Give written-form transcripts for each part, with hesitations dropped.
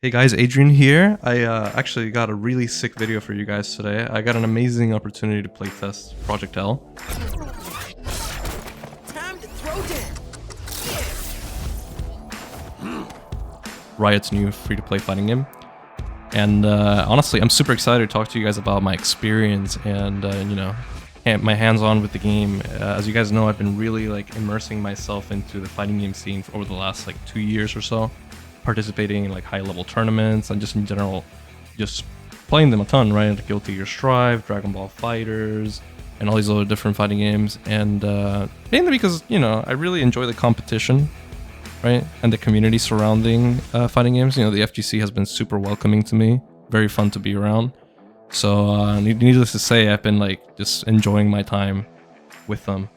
Hey guys, Adrian here. I actually got a really sick video for you guys today. I got an amazing opportunity to playtest Project L. Time to throw down. Riot's new free-to-play fighting game. And honestly, I'm super excited to talk to you guys about my experience and, my hands-on with the game. As you guys know, I've been really immersing myself into the fighting game scene for over the last 2 years or so, participating in high-level tournaments and just in general, just playing them a ton, right? Like Guilty Gear Strive, Dragon Ball Fighters, and all these other different fighting games. And mainly because, I really enjoy the competition, right? And the community surrounding fighting games. The FGC has been super welcoming to me, very fun to be around. So needless to say, I've been just enjoying my time with them.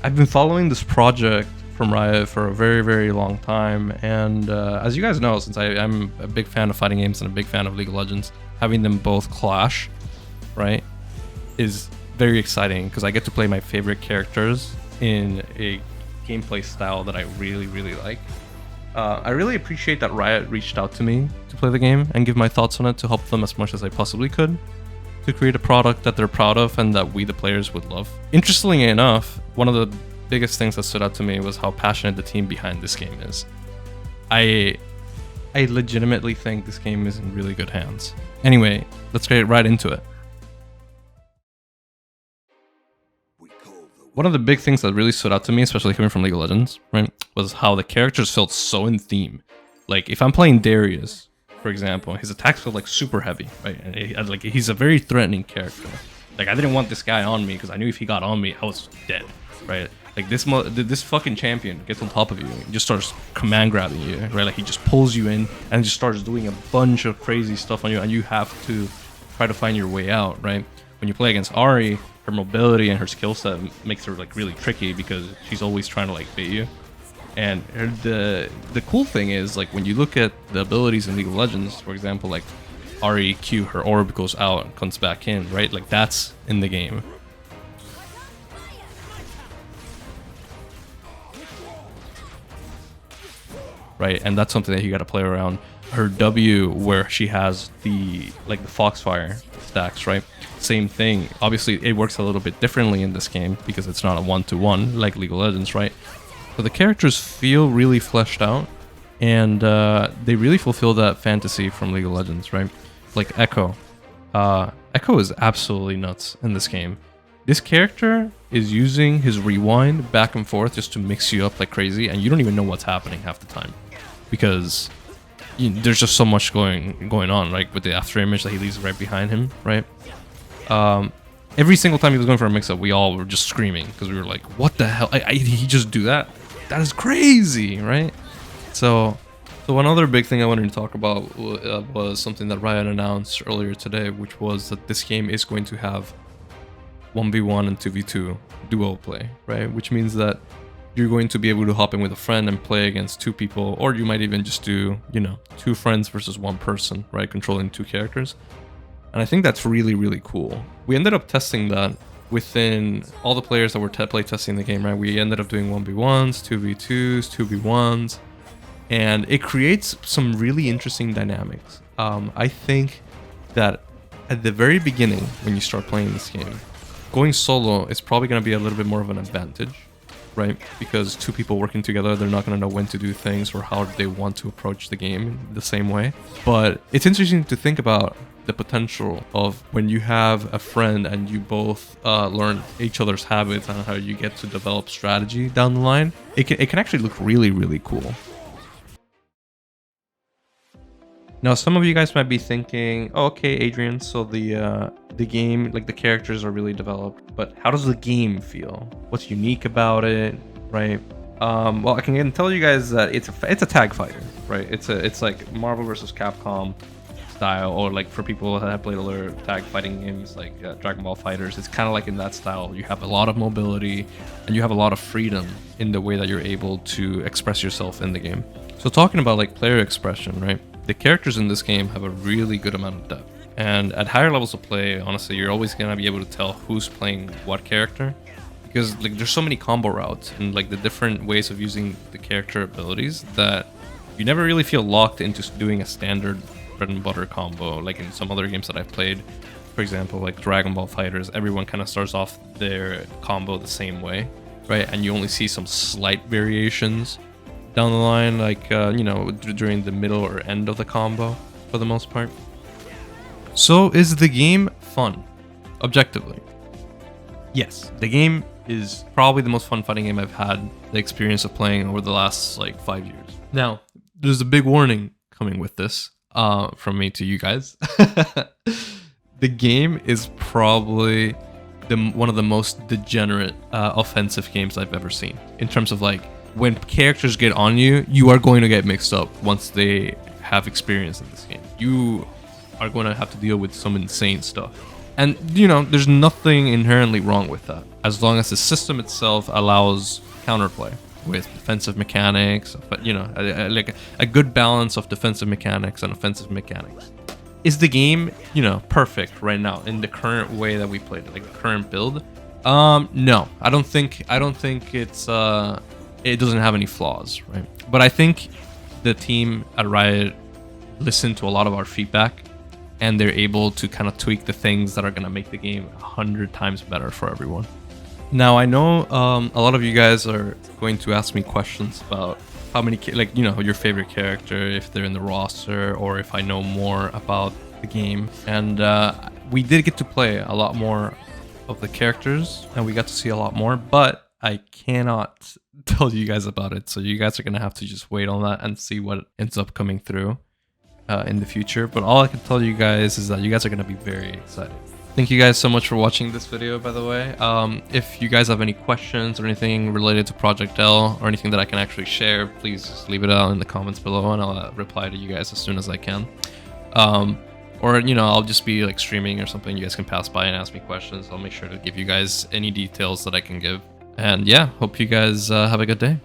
I've been following this project from Riot for a very, very long time, and as you guys know, since I'm a big fan of fighting games and a big fan of League of Legends, having them both clash, right, is very exciting because I get to play my favorite characters in a gameplay style that I really, really like. I really appreciate that Riot reached out to me to play the game and give my thoughts on it to help them as much as I possibly could to create a product that they're proud of and that we, the players, would love. Interestingly enough, one of the biggest things that stood out to me was how passionate the team behind this game is. I legitimately think this game is in really good hands. Anyway, let's get right into it. One of the big things that really stood out to me, especially coming from League of Legends, right, was how the characters felt so in theme. If I'm playing Darius, for example, his attacks feel super heavy, right? And he's a very threatening character. I didn't want this guy on me because I knew if he got on me, I was dead, right? This fucking champion gets on top of you and just starts command grabbing you, right? He just pulls you in and just starts doing a bunch of crazy stuff on you, and you have to try to find your way out, right? When you play against Ahri, her mobility and her skill set makes her really tricky because she's always trying to bait you. And the cool thing is when you look at the abilities in League of Legends, for example, Ahri Q, her orb goes out and comes back in, right? That's in the game. Right, and that's something that you got to play around. Her W, where she has the Foxfire stacks, right? Same thing. Obviously, it works a little bit differently in this game because it's not a one-to-one like League of Legends, right? But the characters feel really fleshed out, and they really fulfill that fantasy from League of Legends, right? Echo. Echo is absolutely nuts in this game. This character is using his rewind back and forth just to mix you up like crazy, and you don't even know what's happening half the time because there's just so much going on, with the after image that he leaves right behind him, right? Every single time he was going for a mix-up, we all were just screaming because we were like, "What the hell? He just do that? That is crazy, right?" So one other big thing I wanted to talk about was something that Riot announced earlier today, which was that this game is going to have 1v1 and 2v2 duo play, right? Which means that you're going to be able to hop in with a friend and play against two people, or you might even just do, two friends versus one person, right? Controlling two characters. And I think that's really, really cool. We ended up testing that within all the players that were play testing the game, right? We ended up doing 1v1s, 2v2s, 2v1s, and it creates some really interesting dynamics. I think that at the very beginning, when you start playing this game, going solo is probably going to be a little bit more of an advantage, right? Because two people working together, they're not going to know when to do things or how they want to approach the game the same way. But it's interesting to think about the potential of when you have a friend and you both learn each other's habits and how you get to develop strategy down the line. It can actually look really, really cool. Now, some of you guys might be thinking, oh, okay, Adrian, so the game, the characters are really developed, but how does the game feel? What's unique about it, right? Well, I can tell you guys that it's a tag fighter, right? It's like Marvel vs. Capcom style, or for people that have played other tag fighting games like Dragon Ball Fighters, it's kind of in that style. You have a lot of mobility and you have a lot of freedom in the way that you're able to express yourself in the game. So talking about player expression, right? The characters in this game have a really good amount of depth. And at higher levels of play, honestly, you're always going to be able to tell who's playing what character. Because there's so many combo routes and the different ways of using the character abilities that You never really feel locked into doing a standard bread and butter combo like in some other games that I've played. For example, like Dragon Ball Fighters, everyone kind of starts off their combo the same way, right? And you only see some slight variations down the line, like, you know, during the middle or end of the combo for the most part. So is the game fun? Objectively, yes. The game is probably the most fun fighting game I've had the experience of playing over the last like 5 years. Now, there's a big warning coming with this from me to you guys. The game is probably one of the most degenerate offensive games I've ever seen. In terms of like, when characters get on you, you are going to get mixed up once they have experience in this game. You are going to have to deal with some insane stuff. And, you know, there's nothing inherently wrong with that, as long as the system itself allows counterplay with defensive mechanics, but, you know, like a good balance of defensive mechanics and offensive mechanics. Is the game, you know, perfect right now in the current way that we played it, like the current build? No, I don't think it's it doesn't have any flaws, right? But I think the team at Riot listened to a lot of our feedback, and they're able to kind of tweak the things that are going to make the game 100 times better for everyone. Now, I know a lot of you guys are going to ask me questions about how many, like, you know, your favorite character, if they're in the roster, or if I know more about the game. And we did get to play a lot more of the characters, and we got to see a lot more, but I cannot tell you guys about it. So you guys are going to have to just wait on that and see what ends up coming through in the future. But all I can tell you guys is that you guys are going to be very excited. Thank you guys so much for watching this video, by the way. If you guys have any questions or anything related to Project L or anything that I can actually share, please just leave it out in the comments below, and I'll reply to you guys as soon as I can. Or, you know, I'll just be like streaming or something. You guys can pass by and ask me questions. I'll make sure to give you guys any details that I can give. And yeah, hope you guys have a good day.